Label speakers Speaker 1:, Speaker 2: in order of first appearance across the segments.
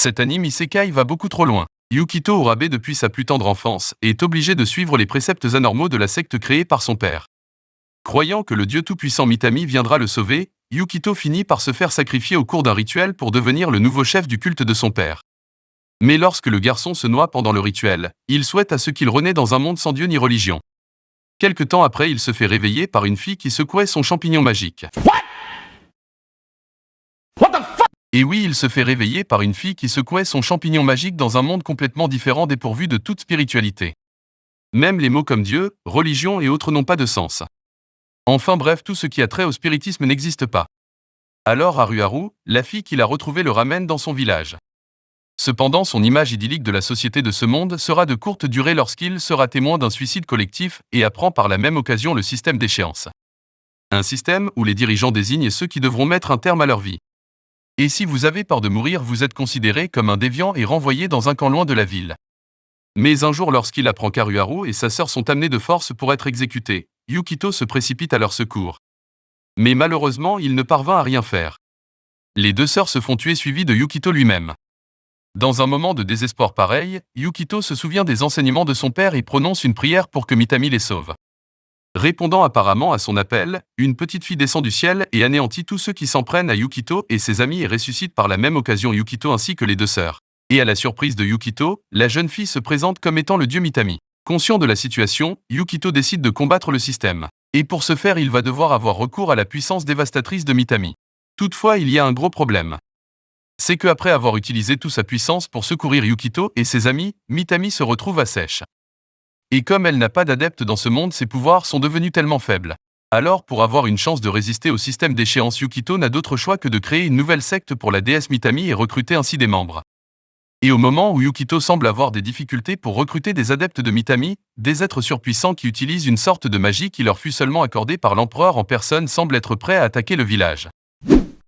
Speaker 1: Cet anime isekai va beaucoup trop loin. Yukito Urabe depuis sa plus tendre enfance et est obligé de suivre les préceptes anormaux de la secte créée par son père. Croyant que le dieu tout-puissant Mitami viendra le sauver, Yukito finit par se faire sacrifier au cours d'un rituel pour devenir le nouveau chef du culte de son père. Mais lorsque le garçon se noie pendant le rituel, il souhaite à ce qu'il renaît dans un monde sans dieu ni religion. Quelque temps après, il se fait réveiller par une fille qui secouait son champignon magique. Et oui, il se fait réveiller par une fille qui secouait son champignon magique dans un monde complètement différent dépourvu de toute spiritualité. Même les mots comme Dieu, religion et autres n'ont pas de sens. Enfin bref, tout ce qui a trait au spiritisme n'existe pas. Alors Haruharu, la fille qu'il a retrouvée le ramène dans son village. Cependant, son image idyllique de la société de ce monde sera de courte durée lorsqu'il sera témoin d'un suicide collectif et apprend par la même occasion le système d'échéance. Un système où les dirigeants désignent ceux qui devront mettre un terme à leur vie. Et si vous avez peur de mourir, vous êtes considéré comme un déviant et renvoyé dans un camp loin de la ville. Mais un jour, lorsqu'il apprend qu'Haruharu et sa sœur sont amenés de force pour être exécutés, Yukito se précipite à leur secours. Mais malheureusement, il ne parvint à rien faire. Les deux sœurs se font tuer suivies de Yukito lui-même. Dans un moment de désespoir pareil, Yukito se souvient des enseignements de son père et prononce une prière pour que Mitami les sauve. Répondant apparemment à son appel, une petite fille descend du ciel et anéantit tous ceux qui s'en prennent à Yukito et ses amis et ressuscite par la même occasion Yukito ainsi que les deux sœurs. Et à la surprise de Yukito, la jeune fille se présente comme étant le dieu Mitami. Conscient de la situation, Yukito décide de combattre le système. Et pour ce faire, il va devoir avoir recours à la puissance dévastatrice de Mitami. Toutefois, il y a un gros problème. C'est qu'après avoir utilisé toute sa puissance pour secourir Yukito et ses amis, Mitami se retrouve à sèche. Et comme elle n'a pas d'adepte dans ce monde, ses pouvoirs sont devenus tellement faibles. Alors, pour avoir une chance de résister au système d'échéance, Yukito n'a d'autre choix que de créer une nouvelle secte pour la déesse Mitami et recruter ainsi des membres. Et au moment où Yukito semble avoir des difficultés pour recruter des adeptes de Mitami, des êtres surpuissants qui utilisent une sorte de magie qui leur fut seulement accordée par l'empereur en personne semblent être prêts à attaquer le village.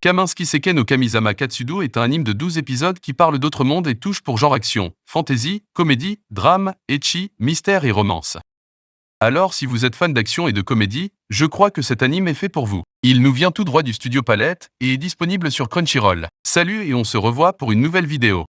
Speaker 1: Kaminsky Seiken no Kamisama Katsudo est un anime de 12 épisodes qui parle d'autres mondes et touche pour genre action, fantasy, comédie, drame, ecchi, mystère et romance. Alors si vous êtes fan d'action et de comédie, je crois que cet anime est fait pour vous. Il nous vient tout droit du studio Palette et est disponible sur Crunchyroll. Salut et on se revoit pour une nouvelle vidéo.